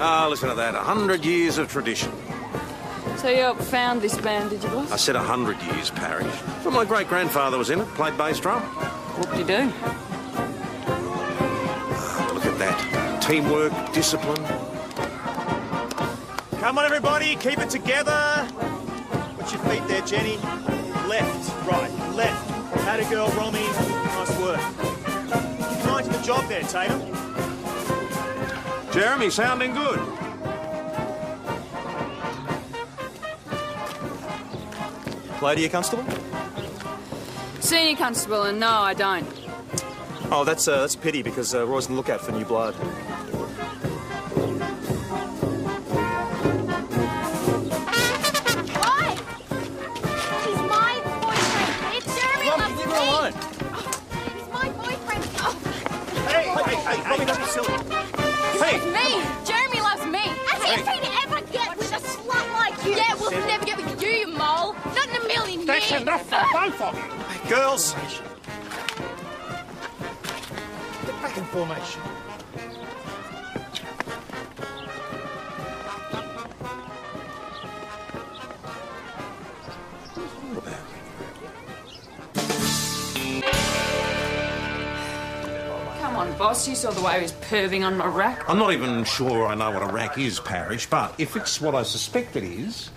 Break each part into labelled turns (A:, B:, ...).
A: Ah, listen to that. 100 years of tradition.
B: So you found this band, did you, boss?
A: I said 100 years, Parish. But my great-grandfather was in it, played bass drum.
B: What did you do?
A: Look at that. Teamwork, discipline.
C: Come on, everybody, keep it together. Put your feet there, Jenny. Left, right, left. Had a girl, Romy. Nice work. Keep mind to the job there, Tatum.
A: Jeremy, sounding good.
C: Lady, Constable?
B: Senior Constable, and no, I don't.
C: Oh, that's a pity, because Roy's on the lookout for new blood.
B: Hey, me! Jeremy loves me!
D: As if he'd ever get with a slut like you!
B: Yeah, we'll never get with you, you mole! Not in a million years!
E: That's enough for both of you!
C: Hey, girls! Get back in formation.
B: Boss, you saw the way he was perving on my rack.
A: I'm not even sure I know what a rack is, Parish, but if it's what I suspect it is,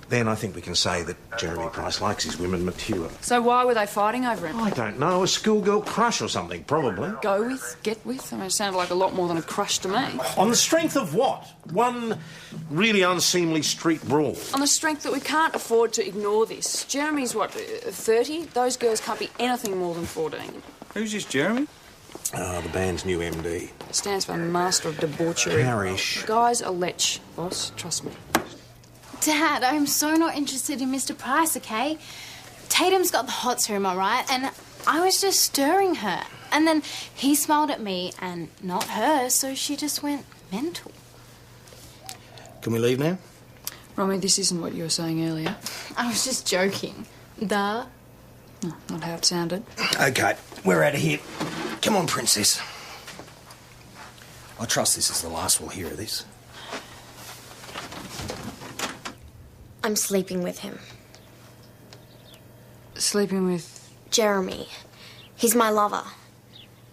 A: then I think we can say that Jeremy Price likes his women mature.
B: So why were they fighting over him?
A: I don't know, a schoolgirl crush or something, probably.
B: Go with, get with? I mean, it sounded like a lot more than a crush to me.
A: On the strength of what? One really unseemly street brawl.
B: On the strength that we can't afford to ignore this. Jeremy's, what, 30? Those girls can't be anything more than 14.
C: Who's this, Jeremy?
A: The band's new MD.
B: Stands for Master of Debauchery.
A: Parish.
B: Guy's a lech, boss. Trust me.
D: Dad, I'm so not interested in Mr. Price, okay? Tatum's got the hots for him, all right? And I was just stirring her. And then he smiled at me and not her, so she just went mental.
E: Can we leave now?
B: Romy, this isn't what you were saying earlier.
D: I was just joking. Duh.
B: No, not how it sounded.
E: OK, we're out of here. Come on, Princess. I trust this is the last we'll hear of this.
F: I'm sleeping with him.
B: Sleeping with?
F: Jeremy. He's my lover.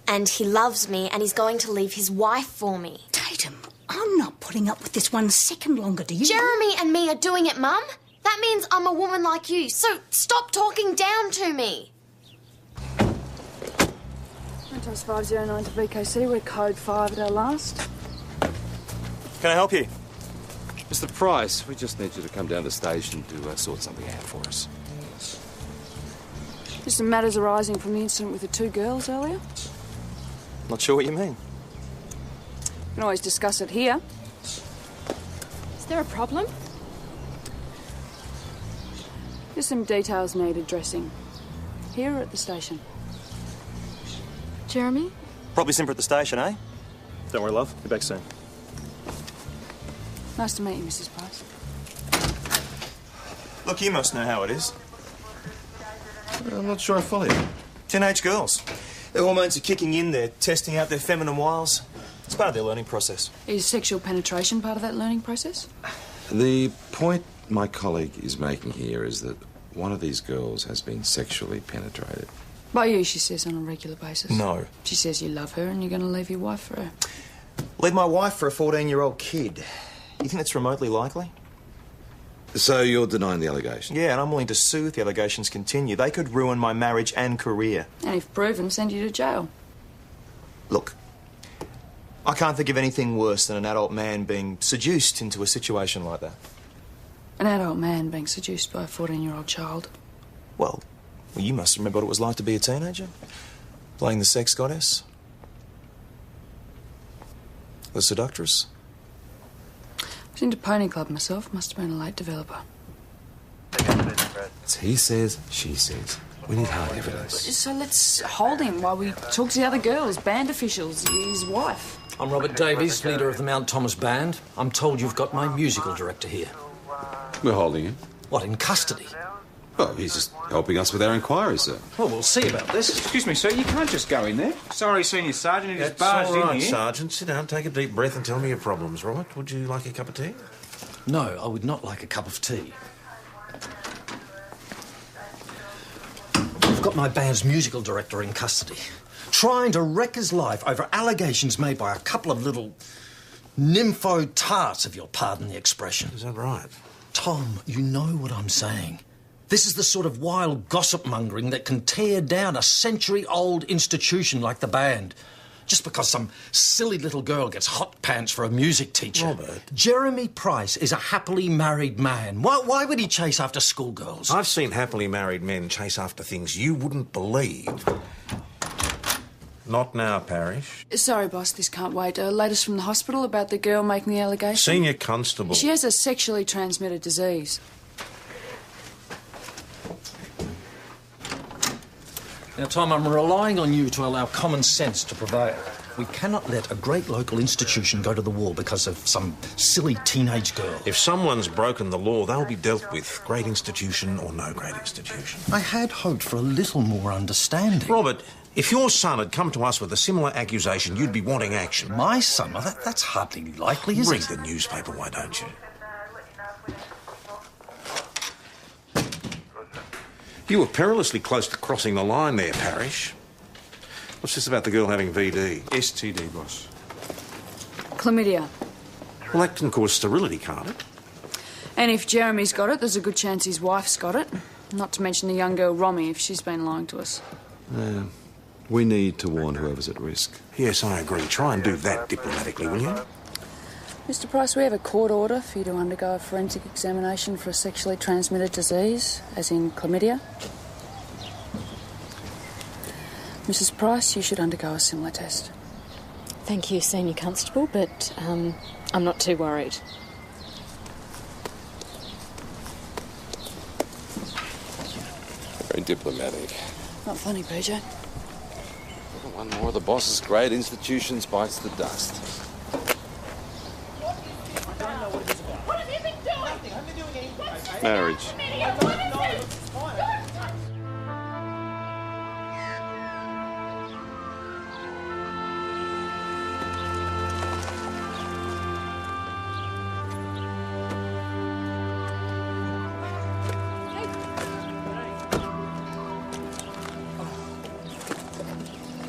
F: And he loves me, and he's going to leave his wife for me.
G: Tatum, I'm not putting up with this 1 second longer, do you?
F: Jeremy and me are doing it, Mum. That means I'm a woman like you, so stop talking down to me.
B: 509 to VKC, we're code 5 at our last.
C: Can I help you?
H: Mr. Price, we just need you to come down to the station to sort something out for us.
B: Just some matters arising from the incident with the 2 girls earlier.
C: Not sure what you mean.
B: We can always discuss it here.
D: Is there a problem?
B: Just some details need addressing. Here or at the station?
D: Jeremy?
C: Probably simper at the station, eh? Don't worry, love. Be back soon.
B: Nice to meet you, Mrs. Price.
C: Look, you must know how it is.
H: I'm not sure I follow you.
C: Teenage girls. Their hormones are kicking in. They're testing out their feminine wiles. It's part of their learning process.
B: Is sexual penetration part of that learning process?
H: The point my colleague is making here is that one of these girls has been sexually penetrated.
B: By you, she says, on a regular basis.
C: No.
B: She says you love her and you're going to leave your wife for her.
C: Leave my wife for a 14-year-old kid. You think that's remotely likely?
H: So you're denying the allegation?
C: Yeah, and I'm willing to sue if the allegations continue. They could ruin my marriage and career.
B: And if proven, send you to jail.
C: Look, I can't think of anything worse than an adult man being seduced into a situation like that.
B: An adult man being seduced by a 14-year-old child.
C: Well, you must remember what it was like to be a teenager. Playing the sex goddess. The seductress.
B: I was into Pony Club myself. Must have been a late developer.
H: He says, she says. We need hard evidence.
B: So let's hold him while we talk to the other girls, band officials, his wife.
I: I'm Robert Davies, leader of the Mount Thomas Band. I'm told you've got my musical director here.
H: We're holding him.
I: What, in custody?
J: Well, he's just helping us with our inquiry, sir.
I: Well, we'll see about this.
K: Excuse me, sir, you can't just go in there. Sorry, Senior Sergeant, he just
A: It's
K: barged
A: all right,
K: in here.
A: Sergeant. Sit down, take a deep breath and tell me your problems, right? Would you like a cup of tea?
I: No, I would not like a cup of tea. I've got my band's musical director in custody, trying to wreck his life over allegations made by a couple of little nympho tarts, if you'll pardon the expression.
A: Is that right?
I: Tom, you know what I'm saying. This is the sort of wild gossip-mongering that can tear down a century-old institution like the band, just because some silly little girl gets hot pants for a music teacher.
A: Robert.
I: Jeremy Price is a happily married man. Why would he chase after schoolgirls?
A: I've seen happily married men chase after things you wouldn't believe. Not now, Parish.
B: Sorry, boss, this can't wait. Latest from the hospital about the girl making the allegation.
A: Senior Constable.
B: She has a sexually transmitted disease.
I: Now, Tom, I'm relying on you to allow common sense to prevail. We cannot let a great local institution go to the wall because of some silly teenage girl.
A: If someone's broken the law, they'll be dealt with, great institution or no great institution.
I: I had hoped for a little more understanding.
A: Robert, if your son had come to us with a similar accusation, you'd be wanting action.
I: My son? Well, that's hardly likely, is
A: Read
I: it?
A: the newspaper, why don't you? You were perilously close to crossing the line there, Parish. What's this about the girl having VD?
K: STD, boss.
B: Chlamydia.
A: Well, that can cause sterility, can't it?
B: And if Jeremy's got it, there's a good chance his wife's got it. Not to mention the young girl, Romy, if she's been lying to us.
J: We need to warn whoever's at risk.
A: Yes, I agree. Try and do that diplomatically, will you?
B: Mr. Price, we have a court order for you to undergo a forensic examination for a sexually transmitted disease, as in chlamydia. Mrs. Price, you should undergo a similar test.
L: Thank you, Senior Constable, but I'm not too worried.
H: Very diplomatic.
B: Not funny, PJ.
H: One more of the boss's great institutions bites the dust.
M: What have you been doing? I've been doing anything.
J: Marriage.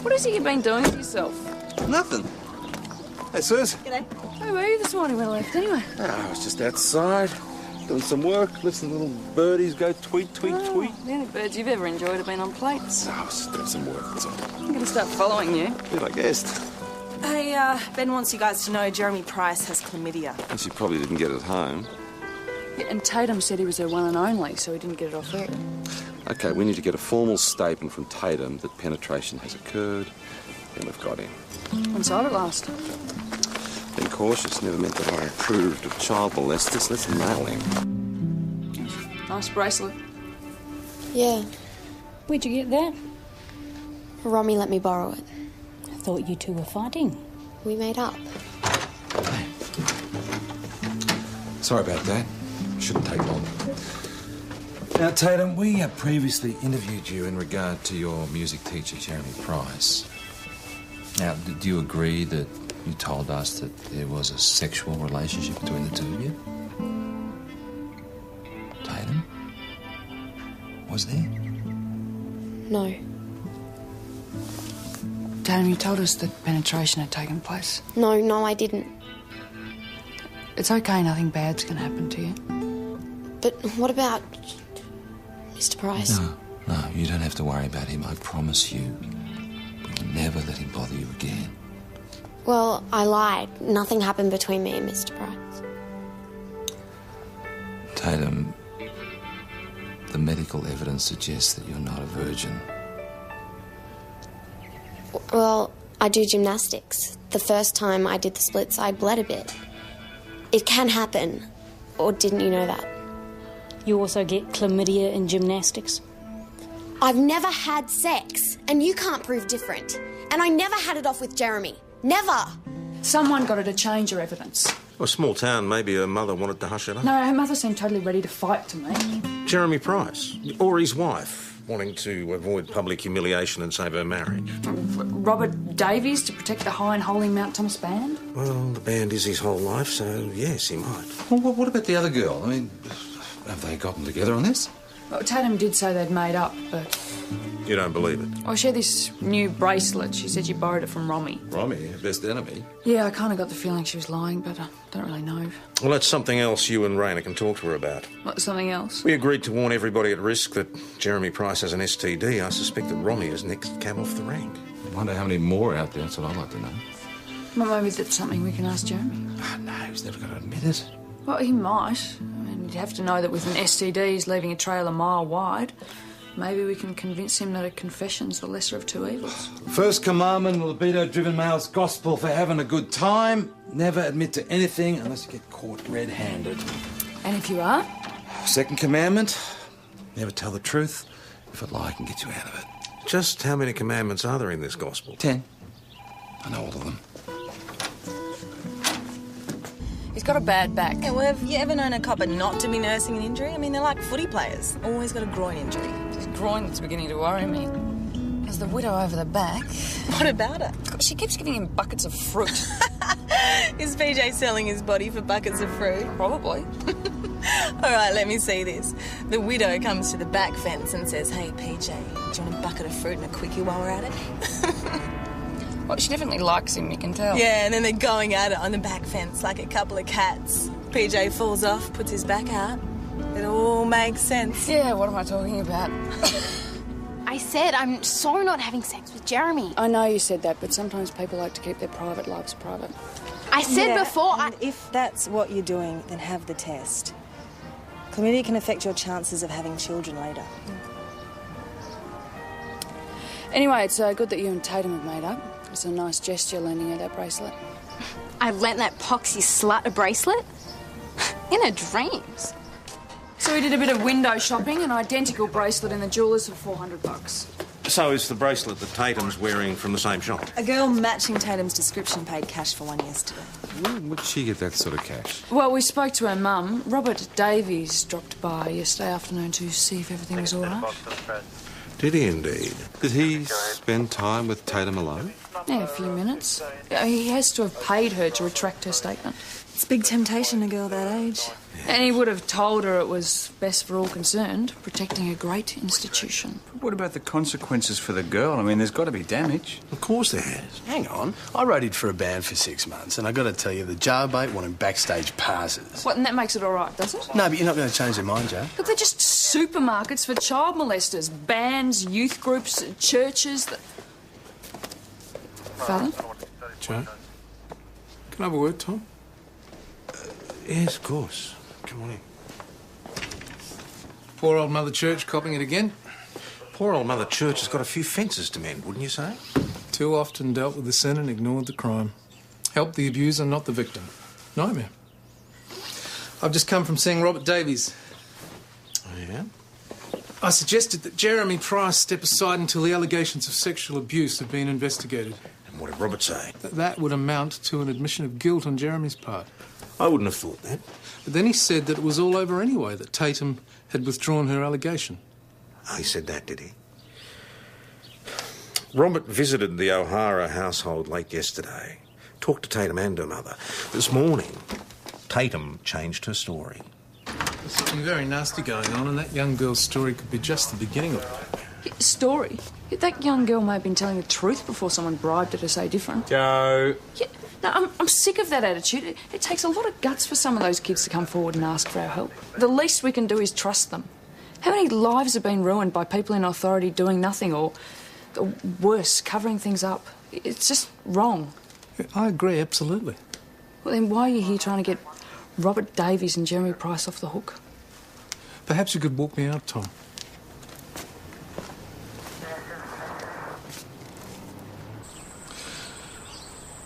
B: What is it you've been doing to yourself?
J: Nothing. Hey, Suze.
B: G'day. Where were you this morning when I left, anyway?
J: I was just outside, doing some work, listening to little birdies go tweet, tweet, tweet.
B: The only birds you've ever enjoyed have been on plates.
J: I was just doing some work, that's all.
B: I'm going to start following you.
J: Did I guessed?
N: Hey, Ben wants you guys to know Jeremy Price has chlamydia.
J: And she probably didn't get it at home.
B: Yeah, and Tatum said he was her one and only, so he didn't get it off her.
J: Okay, we need to get a formal statement from Tatum that penetration has occurred, and we've got him.
B: When sold it last?
J: Been cautious, never meant that I approved of child molesters. Let's nail him.
B: Nice bracelet.
F: Yeah,
G: Where'd you get that?
F: Romy let me borrow it.
G: I thought you two were fighting.
F: We made up.
H: Sorry about that. Shouldn't take long.
J: Now, Tatum, we previously interviewed you in regard to your music teacher, Jeremy Price. Now, do you agree that you told us that there was a sexual relationship between the two of you? Tatum? Was there?
F: No.
B: Tatum, you told us that penetration had taken place.
F: No, I didn't.
B: It's okay, nothing bad's going to happen to you.
F: But what about Mr. Price?
J: No, you don't have to worry about him. I promise you. We'll never let him bother you again.
F: Well, I lied. Nothing happened between me and Mr. Price.
J: Tatum, the medical evidence suggests that you're not a virgin.
F: Well, I do gymnastics. The first time I did the splits, I bled a bit. It can happen. Or didn't you know that?
G: You also get chlamydia in gymnastics?
F: I've never had sex, and you can't prove different. And I never had it off with Jeremy. Never!
B: Someone got her to change her evidence.
A: Well, a small town, maybe her mother wanted to hush it up.
B: No, her mother seemed totally ready to fight to me.
A: Jeremy Price, or his wife, wanting to avoid public humiliation and save her marriage.
B: Robert Davies to protect the high and holy Mount Thomas band?
A: Well, the band is his whole life, so yes, he might.
J: Well, what about the other girl? I mean, have they gotten together on this?
B: Well, Tatum did say they'd made up, but...
A: You don't believe it?
B: Oh, she had this new bracelet. She said she borrowed it from Romy.
J: Romy, her best enemy?
B: Yeah, I kind of got the feeling she was lying, but I don't really know.
A: Well, that's something else you and Raina can talk to her about.
B: What, something else?
A: We agreed to warn everybody at risk that Jeremy Price has an STD. I suspect that Romy is next cab off the rank.
J: I wonder how many more out there. That's what I'd like to know.
B: Well, maybe that's something we can ask Jeremy.
J: Oh, no, he's never going to admit it.
B: Well, he might. I mean, you'd have to know that with an STD, he's leaving a trail a mile wide. Maybe we can convince him that a confession's the lesser of two evils.
J: First commandment of the libido-driven male's gospel for having a good time. Never admit to anything unless you get caught red-handed.
B: And if you are?
J: Second commandment, never tell the truth if a lie can get you out of it.
A: Just how many commandments are there in this gospel?
J: 10. I know all of them.
B: He's got a bad back.
N: Yeah, well, have you ever known a copper not to be nursing an injury? I mean, they're like footy players. Always got a groin injury.
B: It's his groin that's beginning to worry me. There's the widow over the back.
N: What about her?
B: She keeps giving him buckets of fruit.
N: Is PJ selling his body for buckets of fruit?
B: Probably.
N: All right, let me see this. The widow comes to the back fence and says, "Hey, PJ, do you want a bucket of fruit and a quickie while we're at it?"
B: Well, she definitely likes him, you can tell.
N: Yeah, and then they're going at it on the back fence like a couple of cats. PJ falls off, puts his back out. It all makes sense.
B: Yeah, what am I talking about?
D: I said I'm so not having sex with Jeremy.
B: I know you said that, but sometimes people like to keep their private lives private.
D: I said before...
N: If that's what you're doing, then have the test. Chlamydia can affect your chances of having children later.
B: Anyway, it's good that you and Tatum have made up. It's a nice gesture lending her that bracelet.
D: I lent that poxy slut a bracelet? In her dreams.
B: So we did a bit of window shopping, an identical bracelet in the jewellers for $400.
A: So is the bracelet that Tatum's wearing from the same shop?
N: A girl matching Tatum's description paid cash for one yesterday.
H: Where would she get that sort of cash?
B: Well, we spoke to her mum. Robert Davies dropped by yesterday afternoon to see if everything was all right.
A: Did he indeed?
H: Did he spend time with Tatum alone?
B: Yeah, a few minutes. He has to have paid her to retract her statement.
N: It's a big temptation, a girl that age.
B: And he would have told her it was best for all concerned, protecting a great institution.
K: What about the consequences for the girl? I mean, there's got to be damage.
A: Of course there has.
O: Hang on. I roadied for a band for 6 months, and I got to tell you, the jailbait wanted backstage passes.
B: What, and that makes it all right, does it?
O: No, but you're not going to change their mind, Joe.
B: Look, they're just supermarkets for child molesters. Bands, youth groups, churches... Father?
A: Joe? Can I have a word, Tom? Yes, of course. Come on in.
P: Poor old Mother Church copping it again.
A: Poor old Mother Church has got a few fences to mend, wouldn't you say?
P: Too often dealt with the sin and ignored the crime. Helped the abuser, not the victim. Nightmare. I've just come from seeing Robert Davies.
A: Oh, yeah?
P: I suggested that Jeremy Price step aside until the allegations of sexual abuse have been investigated.
A: And what did Robert say?
P: That would amount to an admission of guilt on Jeremy's part.
A: I wouldn't have thought that.
P: But then he said that it was all over anyway, that Tatum had withdrawn her allegation.
A: Oh, he said that, did he? Robert visited the O'Hara household late yesterday. Talked to Tatum and her mother. This morning, Tatum changed her story.
P: There's something very nasty going on, and that young girl's story could be just the beginning of it.
B: Story? That young girl may have been telling the truth before someone bribed her to say different.
K: Joe.
B: Yeah, no, I'm sick of that attitude. It takes a lot of guts for some of those kids to come forward and ask for our help. The least we can do is trust them. How many lives have been ruined by people in authority doing nothing or worse, covering things up? It's just wrong.
P: Yeah, I agree, absolutely.
B: Well, then why are you here trying to get Robert Davies and Jeremy Price off the hook?
P: Perhaps you could walk me out, Tom.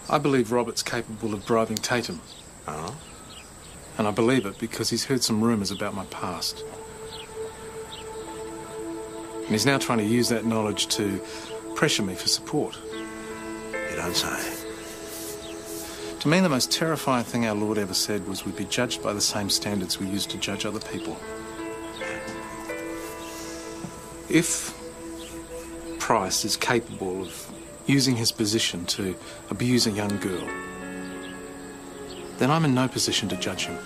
P: I believe Robert's capable of bribing Tatum.
A: Oh?
P: And I believe it because he's heard some rumours about my past. And he's now trying to use that knowledge to pressure me for support.
A: You don't say.
P: To me, the most terrifying thing our Lord ever said was we'd be judged by the same standards we use to judge other people. If Price is capable of using his position to abuse a young girl, then I'm in no position to judge him.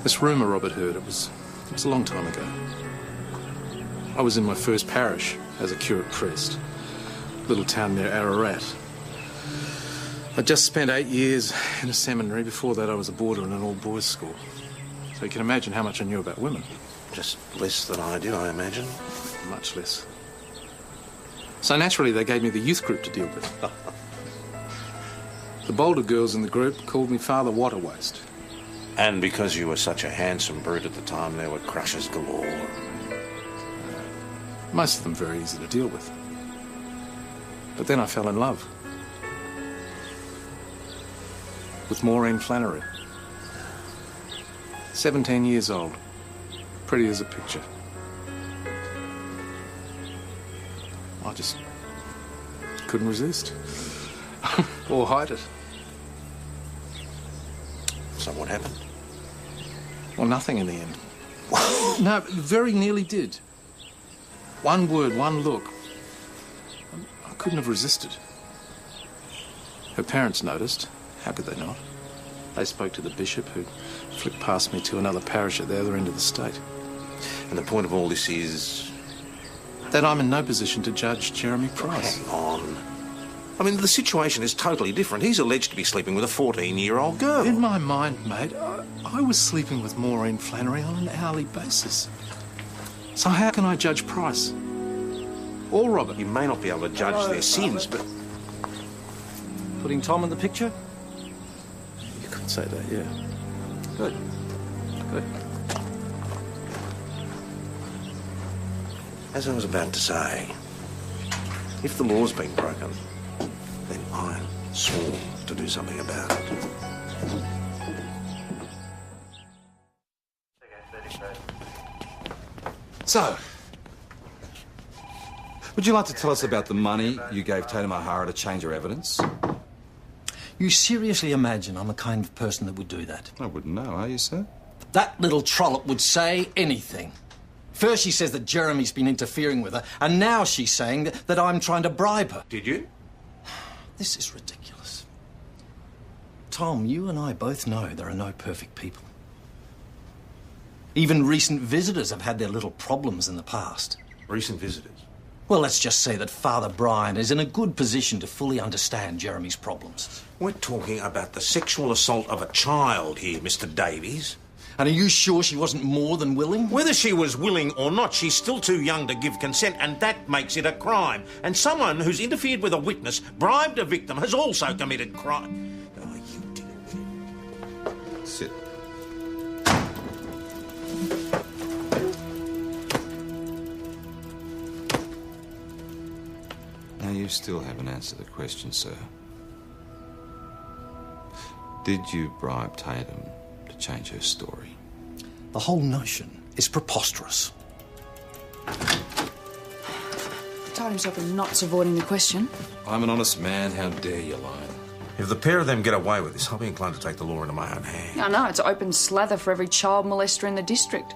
P: This rumour Robert heard, it was a long time ago. I was in my first parish as a curate priest, little town near Ararat. I'd just spent 8 years in a seminary. Before that, I was a boarder in an all-boys school. So you can imagine how much I knew about women.
A: Just less than I did, I imagine.
P: Much less. So naturally, they gave me the youth group to deal with. The bolder girls in the group called me Father Waterwaste.
A: And because you were such a handsome brute at the time, there were crushes galore.
P: Most of them very easy to deal with. But then I fell in love. With Maureen Flannery. 17 years old. Pretty as a picture. I just couldn't resist. Or hide it.
A: So what happened?
P: Well, nothing in the end. No, very nearly did. One word, one look. I couldn't have resisted. Her parents noticed. How could they not? They spoke to the bishop, who flicked past me to another parish at the other end of the state.
A: And the point of all this is...
P: that I'm in no position to judge Jeremy Price.
A: Hang on. I mean, the situation is totally different. He's alleged to be sleeping with a 14-year-old girl.
P: In my mind, mate, I was sleeping with Maureen Flannery on an hourly basis. So how can I judge Price? Or Robert?
A: You may not be able to judge their sins, but...
I: Putting Tom in the picture?
P: You could say that, yeah.
I: Good. Good.
A: As I was about to say, if the law's been broken, then I'm sworn to do something about it.
J: So, would you like to tell us about the money you gave Tatum O'Hara to change her evidence?
I: You seriously imagine I'm the kind of person that would do that?
J: I wouldn't know, are you, sir?
I: That little trollop would say anything. First she says that Jeremy's been interfering with her, and now she's saying that I'm trying to bribe her.
A: Did you?
I: This is ridiculous. Tom, you and I both know there are no perfect people. Even recent visitors have had their little problems in the past.
A: Recent visitors?
I: Well, let's just say that Father Brian is in a good position to fully understand Jeremy's problems.
A: We're talking about the sexual assault of a child here, Mr. Davies.
I: And are you sure she wasn't more than willing?
A: Whether she was willing or not, she's still too young to give consent, and that makes it a crime. And someone who's interfered with a witness, bribed a victim, has also committed crime. Oh, you did it.
J: Sit. Now, you still haven't answered the question, sir. Did you bribe Tatum to change her story?
I: The whole notion is preposterous.
B: Tied himself in knots avoiding the question.
J: I'm an honest man. How dare you lie?
A: If the pair of them get away with this, I'll be inclined to take the law into my own hands.
B: I know, it's open slather for every child molester in the district.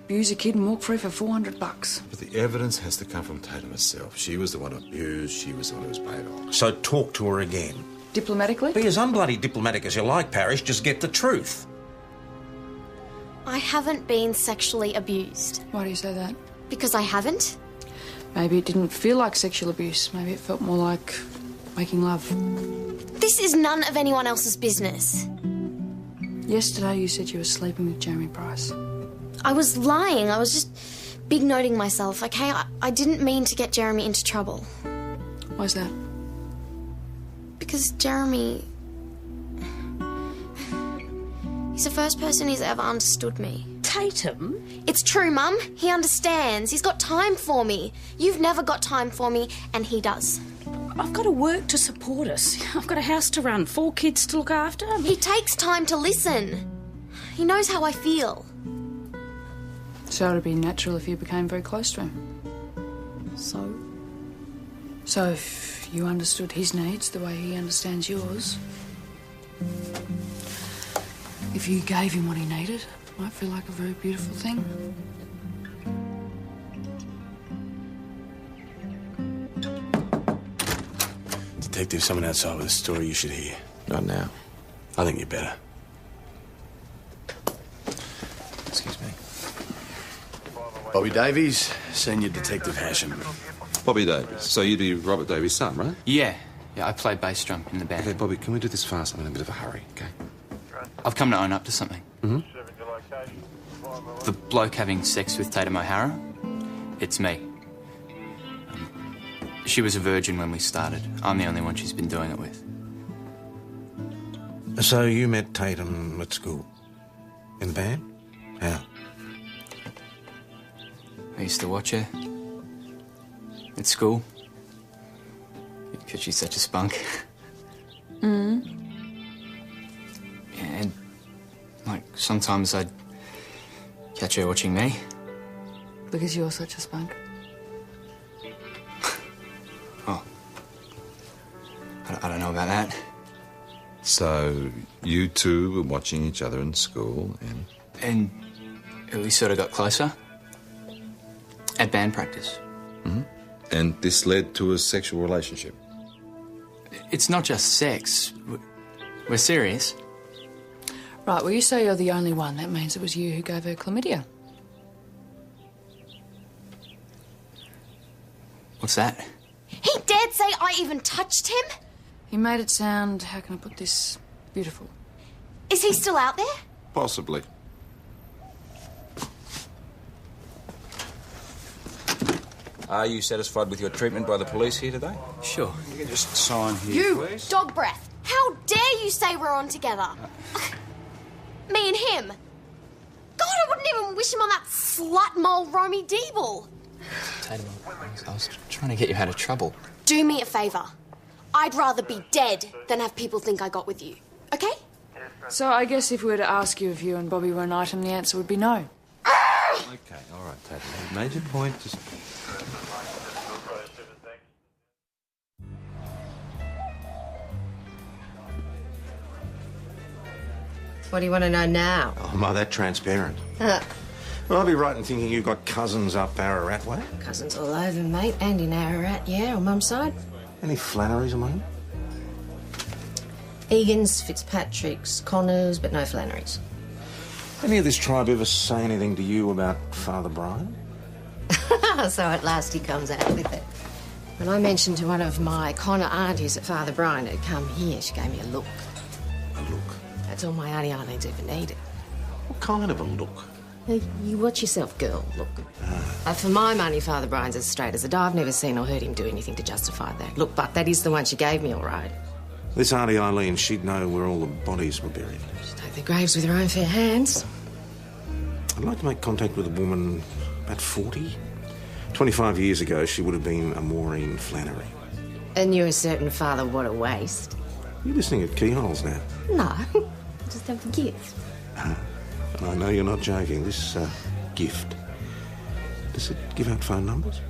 B: Abuse a kid and walk free for $400.
H: But the evidence has to come from Tatum herself. She was the one who abused, she was the one who was paid off.
A: So talk to her again.
B: Diplomatically?
A: Be as unbloody diplomatic as you like, Parish. Just get the truth.
F: I haven't been sexually abused.
B: Why do you say that?
F: Because I haven't.
B: Maybe it didn't feel like sexual abuse. Maybe it felt more like making love.
F: This is none of anyone else's business.
B: Yesterday you said you were sleeping with Jeremy Price.
F: I was lying. I was just big noting myself, okay? I didn't mean to get Jeremy into trouble.
B: Why's that?
F: Because Jeremy... he's the first person who's ever understood me.
G: Tatum?
F: It's true, Mum. He understands. He's got time for me. You've never got time for me, and he does.
G: I've got to work to support us. I've got a house to run, 4 kids to look after.
F: He takes time to listen. He knows how I feel.
B: So it'd be natural if you became very close to him.
F: So?
B: So if you understood his needs the way he understands yours, if you gave him what he needed, Might feel like a very beautiful thing.
O: Detective, someone outside with a story you should hear.
H: Not now.
O: I think you better.
H: Excuse me.
O: Bobby Davies, Senior Detective Hashem.
H: Bobby Davies. So you'd be Robert Davies' son, right?
Q: Yeah, I play bass drum in the band.
H: Okay, Bobby, can we do this fast? I'm in a bit of a hurry, okay?
Q: I've come to own up to something.
H: Mm-hmm.
Q: The bloke having sex with Tatum O'Hara, it's me. She was a virgin when we started. I'm the only one she's been doing it with.
A: So you met Tatum at school? In the band? How?
Q: I used to watch her at school because she's such a spunk. And, like, sometimes I'd catch her watching me.
B: Because you're such a spunk.
Q: Oh. I don't know about that.
H: So you two were watching each other in school
Q: And we sort of got closer at band practice.
H: Mm-hmm. And this led to a sexual relationship?
Q: It's not just sex. We're serious.
B: Right, well, you say you're the only one. That means it was you who gave her chlamydia.
Q: What's that?
F: He dared say I even touched him?
B: He made it sound, how can I put this, beautiful.
F: Is he still out there?
H: Possibly.
J: Are you satisfied with your treatment by the police here today?
Q: Sure.
J: You can just sign here,
F: You,
J: please.
F: dog breath. How dare you say we're on together? Me and him. God, I wouldn't even wish him on that slut mole Romy Deeble.
Q: Tatum, I was trying to get you out of trouble.
F: Do me a favour. I'd rather be dead than have people think I got with you. Okay?
B: So I guess if we were to ask you if you and Bobby were an item, the answer would be no.
H: Okay, all right, Tatum. You've made your point. Just...
R: What do you want to know now?
A: Oh, am I that transparent? Well, I'll be right in thinking you've got cousins up Ararat way.
R: Cousins all over, mate. And in Ararat, yeah, on Mum's side.
A: Any Flannerys among them?
R: Egans, Fitzpatricks, Connors, but no Flannerys.
A: Any of this tribe ever say anything to you about Father Brian?
R: So at last he comes out with it. When I mentioned to one of my Connor aunties that Father Brian had come here, she gave me a look.
A: A look?
R: That's all my auntie Arlene's ever needed.
A: What kind of a look?
R: You watch yourself, girl. Look. For my money, Father Brian's as straight as a die. I've never seen or heard him do anything to justify that. Look, but that is the one she gave me, all right.
A: This Auntie Eileen, she'd know where all the bodies were buried.
R: Just take the graves with her own fair hands.
A: I'd like to make contact with a woman about 40. 25 years ago, she would have been a Maureen Flannery.
R: And you're a certain father, what a waste.
A: You're listening at keyholes now.
R: No, I just have a gift.
A: I know you're not joking. This gift, does it give out phone numbers?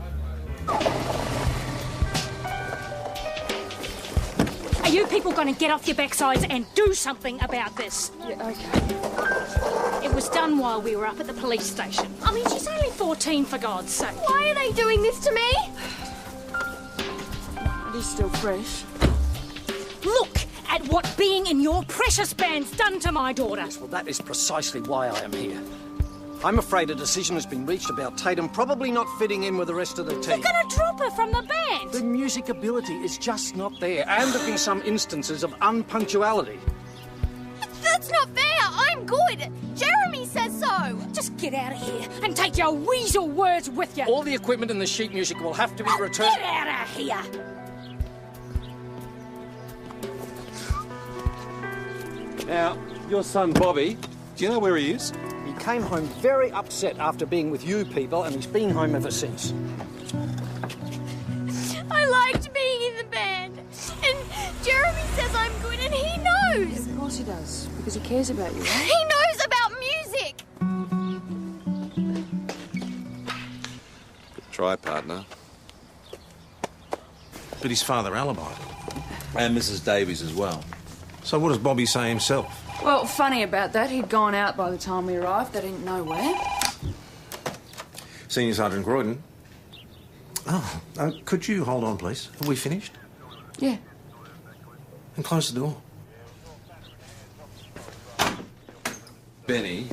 G: Are you people going to get off your backsides and do something about this?
B: Yeah, okay.
G: It was done while we were up at the police station. I mean, she's only 14, for God's sake.
F: Why are they doing this to me?
B: It is still fresh.
G: Look at what being in your precious band's done to my daughter.
I: Yes, well, that is precisely why I am here. I'm afraid a decision has been reached about Tatum probably not fitting in with the rest of the team.
G: You're going to drop her from the band.
I: The music ability is just not there, and there have been some instances of unpunctuality.
F: That's not fair. I'm good. Jeremy says so.
G: Just get out of here and take your weasel words with you.
I: All the equipment and the sheet music will have to be returned.
G: Get out of here.
J: Now, your son Bobby, do you know where he is?
I: He came home very upset after being with you people, and he's been home ever since.
F: I liked being in the band. And Jeremy says I'm good, and he knows.
B: Of course he does, because he cares about you, right?
F: He knows about music.
H: Good try, partner.
A: But his father alibied.
J: And Mrs. Davies as well.
A: So what does Bobby say himself?
B: Well, funny about that, he'd gone out by the time we arrived. They didn't know where.
A: Senior Sergeant Croydon. Oh, could you hold on, please? Have we finished?
B: Yeah.
A: And close the door.
H: Benny,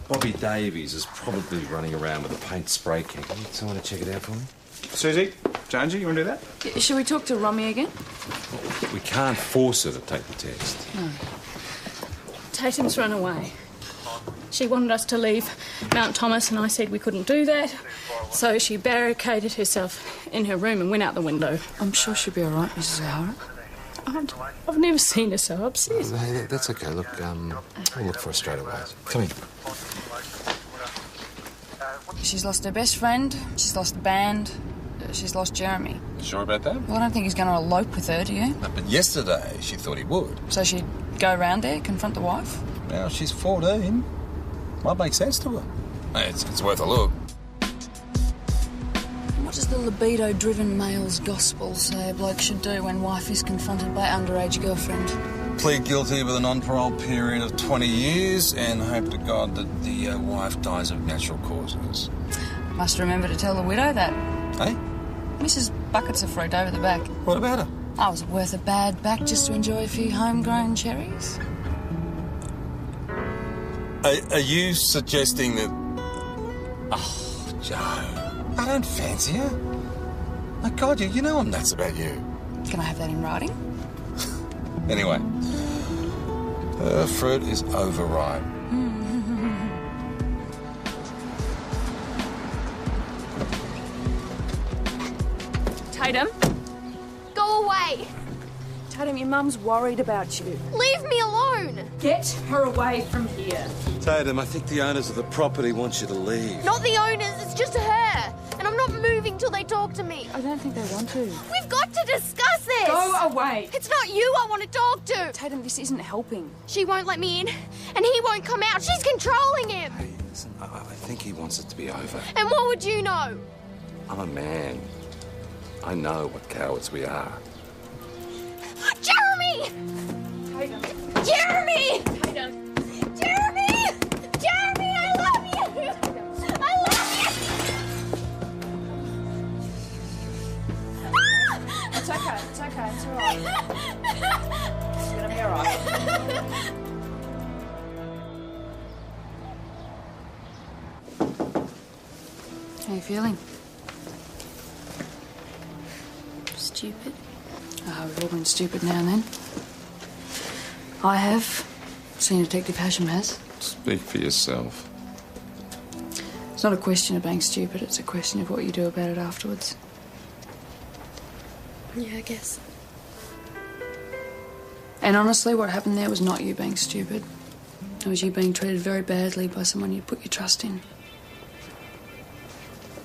H: Bobby Davies is probably running around with a paint spray can. Can you get someone to check it out for me?
K: Susie, Jonesy, you want to do that?
B: Yeah, shall we talk to Romy again?
H: We can't force her to take the test.
B: No.
G: Tatum's run away. She wanted us to leave Mount Thomas and I said we couldn't do that. So she barricaded herself in her room and went out the window.
B: I'm sure she'll be all right, Mrs O'Hara.
G: I've never seen her so upset.
H: Hey, that's okay. Look, we'll look for her straight away. Come in.
B: She's lost her best friend, she's lost the band, she's lost Jeremy.
J: Sure about that?
B: Well, I don't think he's going to elope with her, do you?
J: No, but yesterday she thought he would.
B: So she'd go round there, confront the wife?
J: Now she's 14. Might make sense to her. Hey, it's worth a look.
B: What does the libido-driven male's gospel say a bloke should do when wife is confronted by underage girlfriend?
J: Plead guilty with a non-parole period of 20 years and hope to God that the wife dies of natural causes.
B: Must remember to tell the widow that.
J: Hey?
B: Mrs. Buckets of fruit over the back.
J: What about her?
B: I was worth a bad back just to enjoy a few homegrown cherries.
J: Are you suggesting that... Oh, Joe, I don't fancy her. My God, you know I'm nuts about you.
B: Can I have that in writing?
J: Anyway, her fruit is overripe.
B: Tatum?
F: Go away!
B: Tatum, your mum's worried about you.
F: Leave me alone!
G: Get her away from here.
H: Tatum, I think the owners of the property want you to leave.
F: Not the owners, it's just her. And I'm not moving till they talk to me.
B: I don't think they want to.
F: We've got to discuss this!
G: Go away.
F: It's not you I want to talk to!
B: Tatum, this isn't helping.
F: She won't let me in, and he won't come out. She's controlling him!
H: Hey, listen, I think he wants it to be over.
F: And what would you know?
H: I'm a man. I know what cowards we are.
F: Jeremy!
G: Tatum.
F: Jeremy!
G: Tatum.
F: Jeremy! Jeremy, I love you! I love you!
B: It's okay, it's all right. It's gonna be all right. How are you feeling?
F: Stupid.
B: Oh, we've all been stupid now and then. I have. Senior Detective Hasham has.
H: Speak for yourself.
B: It's not a question of being stupid, it's a question of what you do about it afterwards.
F: Yeah, I guess.
B: And honestly, what happened there was not you being stupid. It was you being treated very badly by someone you put your trust in.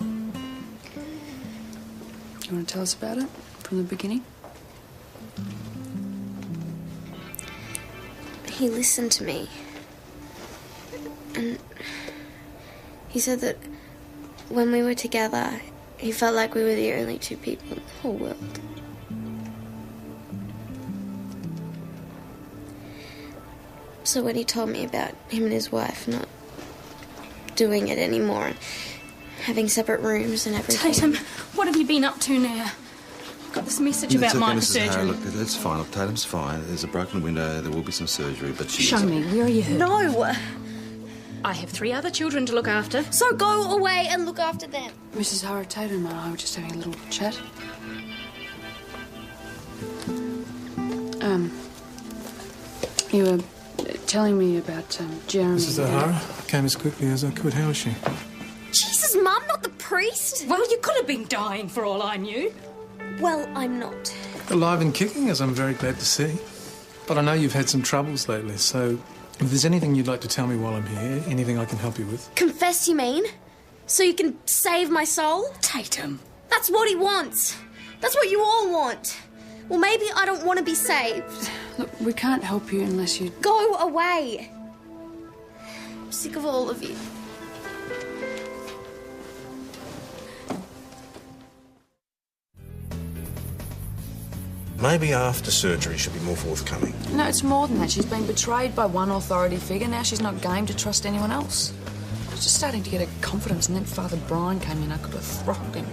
B: You want to tell us about it from the beginning?
F: He listened to me. And he said that when we were together, he felt like we were the only two people in the whole world. So when he told me about him and his wife not doing it anymore, and having separate rooms and everything...
G: Tatum, what have you been up to now? I've got this message about
H: okay,
G: minor
H: Mrs.
G: surgery.
H: O'Hara, look, it's fine. Look, Tatum's fine. There's a broken window. There will be some surgery, but she's...
G: Show me, where are you hurt?
F: No!
G: I have 3 other children to look after.
F: So go away and look after them.
B: Mrs. O'Hara, Tatum and I were just having a little chat. You were telling me about Jeremy.
P: Mrs. O'Hara, I came as quickly as I could. How is she?
F: Jesus, Mum, not the priest!
G: Well, you could have been dying for all I knew.
F: Well, I'm not.
P: Alive and kicking, as I'm very glad to see. But I know you've had some troubles lately, so if there's anything you'd like to tell me while I'm here, anything I can help you with.
F: Confess, you mean? So you can save my soul?
G: Tatum.
F: That's what he wants. That's what you all want. Well, maybe I don't want to be saved.
B: Look, we can't help you unless you...
F: Go away. I'm sick of all of you.
A: Maybe after surgery she'll be more forthcoming.
B: No, it's more than that. She's been betrayed by one authority figure. Now she's not game to trust anyone else. I was just starting to get her confidence, and then Father Brian came in. I could have throttled him.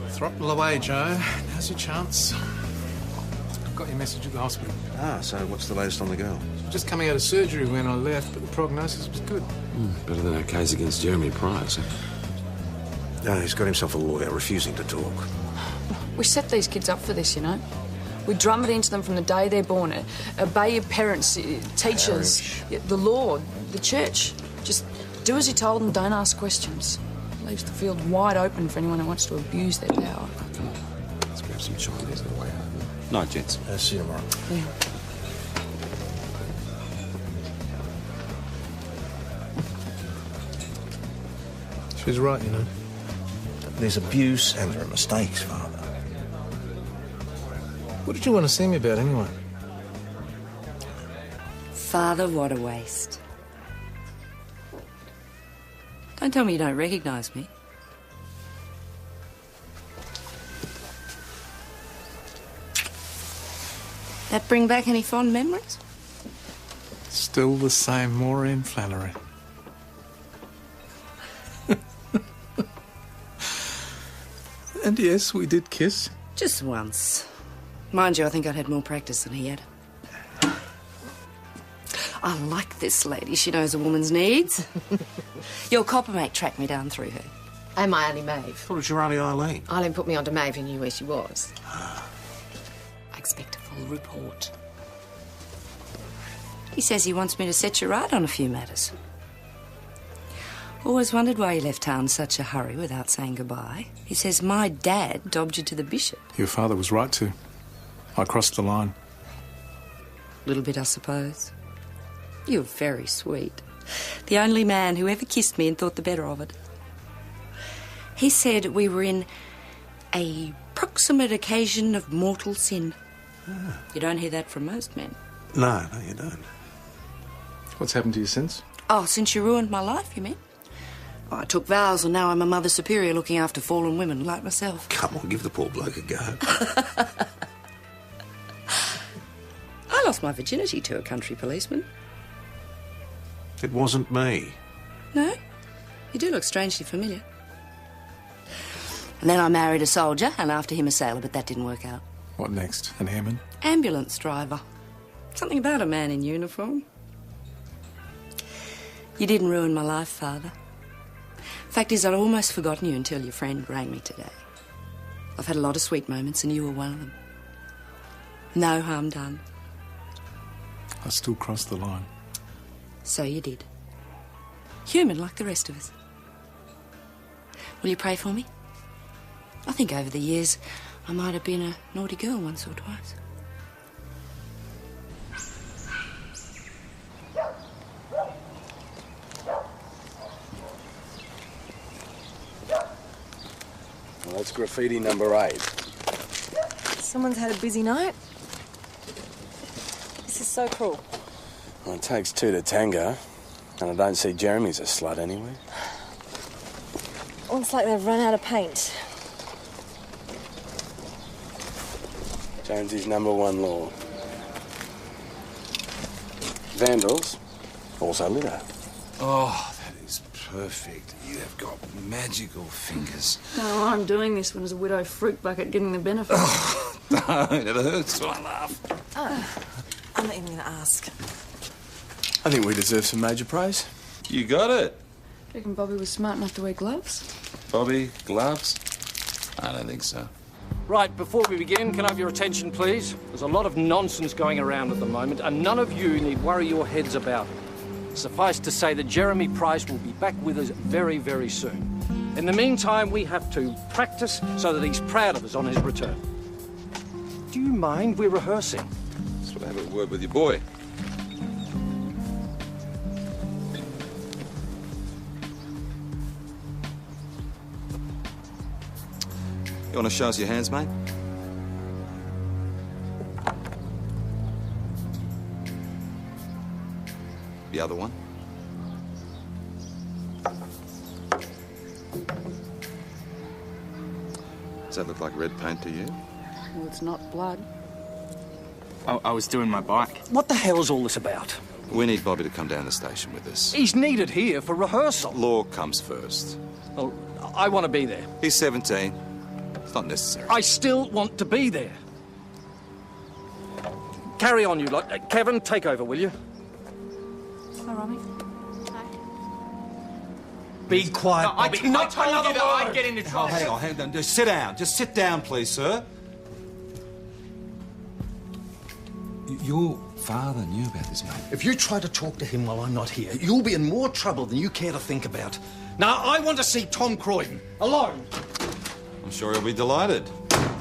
P: Throttle away, Joe. Now's your chance. I've got your message at the hospital.
H: Ah, so what's the latest on the girl?
P: Just coming out of surgery when I left, but the prognosis was good.
H: Better than our case against Jeremy Price.
A: No, he's got himself a lawyer, refusing to talk.
B: We set these kids up for this, you know. We drum it into them from the day they're born. Obey your parents, teachers, the law, the church. Just do as you're told and don't ask questions. Leaves the field wide open for anyone who wants to abuse their power.
H: Come on, let's grab some Chinese on the way home. Night, gents.
A: See you tomorrow.
B: Yeah.
P: She's right, you know.
A: There's abuse and there are mistakes, Father.
P: What did you want to see me about, anyway?
S: Father, what a waste. Don't tell me you don't recognise me. That bring back any fond memories?
P: Still the same Maureen Flannery. And yes, we did kiss.
S: Just once. Mind you, I think I'd had more practice than he had. I like this lady. She knows a woman's needs. Your copper mate tracked me down through her.
R: And my Auntie Maeve.
A: Thought it was your Auntie Eileen.
R: Eileen put me onto Maeve, who knew where she was.
S: I expect a full report. He says he wants me to set you right on a few matters. Always wondered why you left town in such a hurry without saying goodbye. He says my dad dobbed you to the bishop.
P: Your father was right to. I crossed the line.
S: Little bit, I suppose. You're very sweet. The only man who ever kissed me and thought the better of it. He said we were in a proximate occasion of mortal sin. You don't hear that from most men.
A: No, you don't.
P: What's happened to you since?
S: Oh, since you ruined my life, you mean? Oh, I took vows and now I'm a mother superior looking after fallen women like myself.
A: Come on, give the poor bloke a go.
S: I lost my virginity to a country policeman.
A: It wasn't me.
S: No? You do look strangely familiar. And then I married a soldier and after him a sailor, but that didn't work out.
P: What next? An airman?
S: Ambulance driver. Something about a man in uniform. You didn't ruin my life, Father. Fact is, I'd almost forgotten you until your friend rang me today. I've had a lot of sweet moments and you were one of them. No harm done.
P: I still crossed the line.
S: So you did. Human like the rest of us. Will you pray for me? I think over the years I might have been a naughty girl once or twice.
O: Well, that's graffiti number 8.
N: Someone's had a busy night. This is so cruel.
O: Well, it takes 2 to tango, and I don't see Jeremy's a slut anyway.
N: Looks like they've run out of paint.
O: Jonesy's number 1 law. Vandals, also litter.
J: Oh, that is perfect. You have got magical fingers.
B: Oh, I'm doing this one as a widow fruit bucket getting the benefit.
J: Don't, it hurts when I laugh.
N: Oh, I'm not even going to ask.
O: I think we deserve some major praise.
J: You got it.
B: Reckon Bobby was smart enough to wear gloves?
J: Bobby, gloves? I don't think so.
T: Right, before we begin, can I have your attention, please? There's a lot of nonsense going around at the moment, and none of you need worry your heads about it. Suffice to say that Jeremy Price will be back with us very, very soon. In the meantime, we have to practice so that he's proud of us on his return. Do you mind? We're rehearsing.
H: Just want to have a word with your boy. You want to show us your hands, mate? The other one. Does that look like red paint to you?
B: Well, it's not blood.
K: I was doing my bike.
T: What the hell's all this about?
H: We need Bobby to come down to the station with us.
T: He's needed here for rehearsal.
H: Law comes first.
T: Well, I want to be there.
H: He's 17. It's not necessary.
T: I still want to be there. Carry on, you lot. Kevin, take over, will you?
B: Hi, Romy.
I: Be quiet, Bobby.
K: Not another word. I'd get into trouble.
H: Hang on. Just sit down. Just sit down, please, sir. Your father knew about this, mate.
I: If you try to talk to him while I'm not here, you'll be in more trouble than you care to think about. Now, I want to see Tom Croydon, alone.
H: I'm sure he'll be delighted.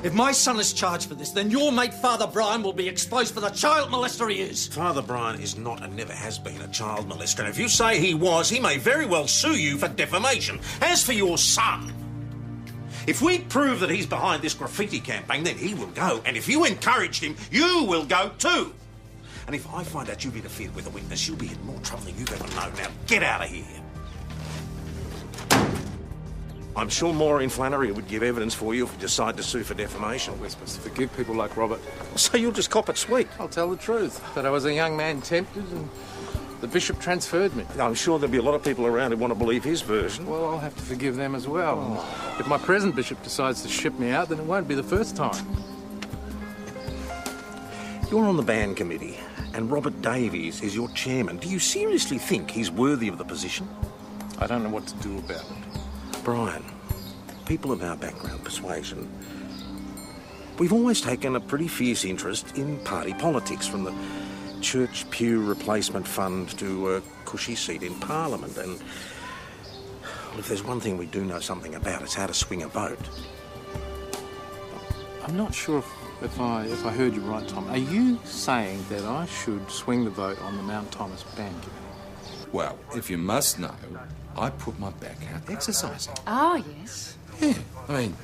I: If my son is charged for this, then your mate Father Brian will be exposed for the child molester he is.
A: Father Brian is not and never has been a child molester. And if you say he was, he may very well sue you for defamation. As for your son, if we prove that he's behind this graffiti campaign, then he will go. And if you encouraged him, you will go too. And if I find out you've interfered with a witness, you'll be in more trouble than you've ever known. Now, get out of here. I'm sure Maureen Flannery would give evidence for you if you decide to sue for defamation.
P: We're supposed to forgive people like Robert.
A: So you'll just cop it sweet.
P: I'll tell the truth, that I was a young man tempted and the bishop transferred me.
A: I'm sure there'll be a lot of people around who want to believe his version.
P: Well, I'll have to forgive them as well. If my present bishop decides to ship me out, then it won't be the first time.
A: You're on the band committee, and Robert Davies is your chairman. Do you seriously think he's worthy of the position?
P: I don't know what to do about it.
A: Brian, people of our background persuasion, we've always taken a pretty fierce interest in party politics, from the church pew replacement fund to a cushy seat in Parliament. And well, if there's one thing we do know something about, it's how to swing a vote.
P: I'm not sure if I heard you right, Tom. Are you saying that I should swing the vote on the Mount Thomas band committee?
H: Well, if you must know, I put my back out exercising.
B: Oh, yes.
H: Yeah, I mean,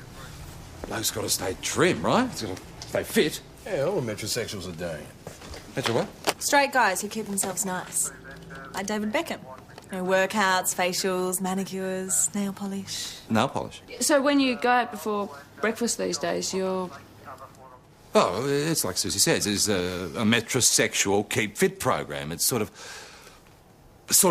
H: bloke's got to stay trim, right? He's got to stay fit.
O: Yeah, all metrosexuals are doing it.
H: Metro what?
N: Straight guys who keep themselves nice. Like David Beckham. You know, workouts, facials, manicures, nail polish.
H: Nail polish?
B: So when you go out before breakfast these days, you're...
H: Oh, it's like Susie says, it's a metrosexual keep fit program. It's sort of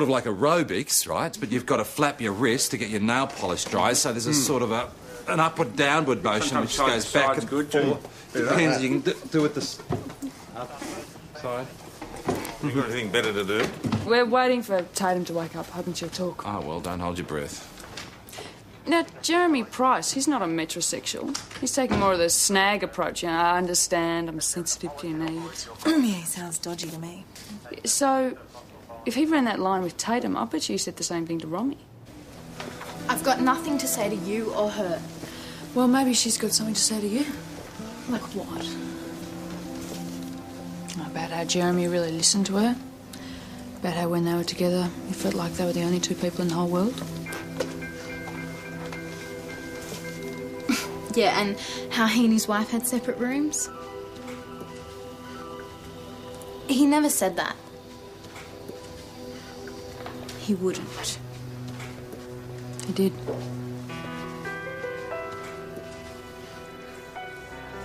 H: like aerobics, right? But you've got to flap your wrist to get your nail polish dry, so there's a sort of an upward-downward motion which goes back and forth. Depends, you can do it this... Sorry.
A: You got anything better to do?
B: We're waiting for Tatum to wake up, hoping she'll talk.
H: Oh, well, don't hold your breath.
B: Now, Jeremy Price, he's not a metrosexual. He's taking more of the snag approach. You know, I understand, I'm sensitive to your needs.
N: Yeah, he sounds dodgy to me.
B: So, if he ran that line with Tatum, I bet you said the same thing to Romy.
D: I've got nothing to say to you or her.
B: Well, maybe she's got something to say to you. Like what? About how Jeremy really listened to her. About how when they were together, it felt like they were the only two people in the whole world.
D: Yeah, and how he and his wife had separate rooms. He never said that. He wouldn't.
B: He did.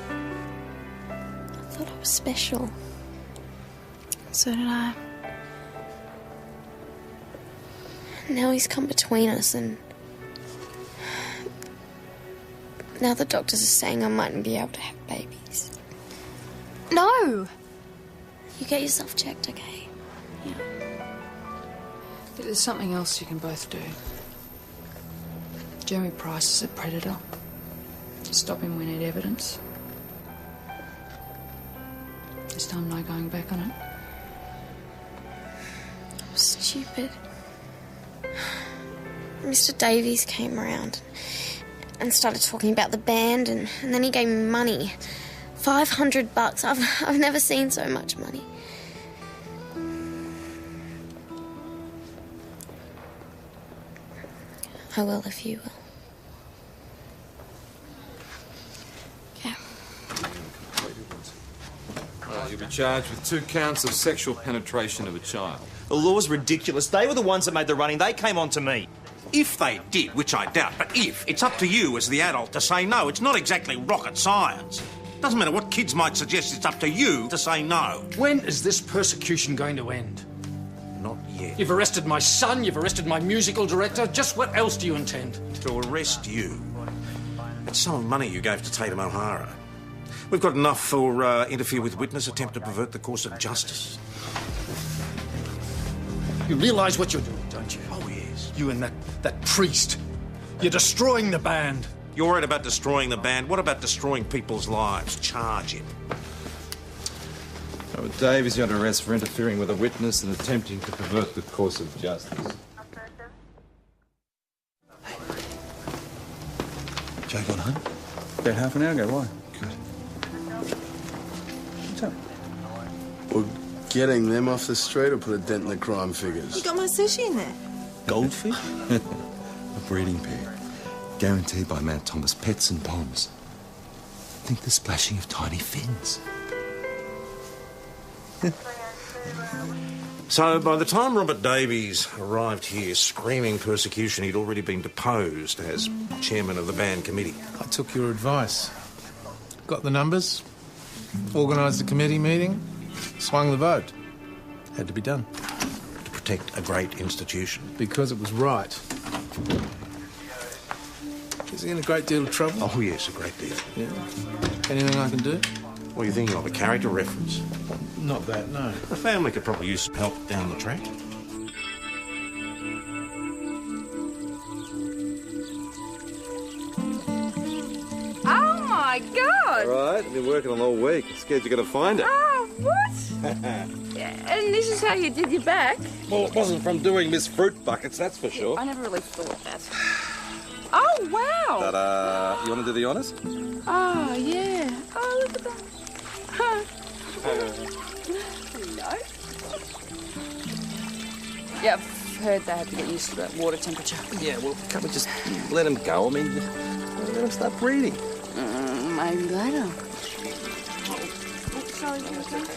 F: I thought I was special. So did I. Now he's come between us, and now the doctors are saying I mightn't be able to have babies. No! You get yourself checked, okay? Yeah.
B: There's something else you can both do. Jeremy Price is a predator. To stop him, we need evidence. This time, no going back on it.
F: I'm stupid. Mr. Davies came around and started talking about the band, and then he gave me money. $500. I've never seen so much money. I will if you will. Yeah.
H: Well, you'll be charged with 2 counts of sexual penetration of a child.
C: The law's ridiculous. They were the ones that made the running. They came on to me.
A: If they did, which I doubt, but if, it's up to you as the adult to say no. It's not exactly rocket science. Doesn't matter what kids might suggest, it's up to you to say no.
I: When is this persecution going to end?
A: Not yet.
I: You've arrested my son, you've arrested my musical director. Just what else do you intend?
A: To arrest you. It's some of the money you gave to Tatum O'Hara. We've got enough for interfere with witness, attempt to pervert the course of justice.
I: You realise what you're doing, don't you?
A: Oh, yes.
I: You and that priest. You're destroying the band.
A: You're worried about destroying the band. What about destroying people's lives? Charge him.
H: Oh, Dave is under arrest for interfering with a witness and attempting to pervert the course of justice.
J: Joe gone home?
Q: About half an hour ago, why?
J: Good.
Q: What's up?
O: Well, getting them off the street will put a dent in the crime figures.
N: You got my sushi in there.
J: Goldfish?
H: A breeding pair. Guaranteed by Mount Thomas Pets and Bombs. Think the splashing of tiny fins.
A: So, by the time Robert Davies arrived here screaming persecution, he'd already been deposed as chairman of the band committee.
P: I took your advice. Got the numbers, organised a committee meeting, swung the vote. Had to be done.
A: To protect a great institution.
P: Because it was right. Is he in a great deal of trouble?
A: Oh, yes, a great deal.
P: Yeah. Anything I can do?
A: What are you thinking of? A character reference?
P: Not that, no.
A: The family could probably use some help down the track.
B: Oh, my God!
H: All right, I've been working on all week. I'm scared you're going to find it.
B: Oh, what? Yeah, and this is how you did your back?
H: Well, it wasn't from doing Miss Fruit Buckets, that's for sure.
B: I never really thought that. Oh, wow!
H: But, you want to do the honours?
B: Oh, yeah. Oh, look at that. Huh. No. Yeah, I've heard they have to get used to that water temperature.
H: Yeah, well, can't we just let him go? I mean, let him start breeding.
B: Maybe later. Oh, sorry, what was that?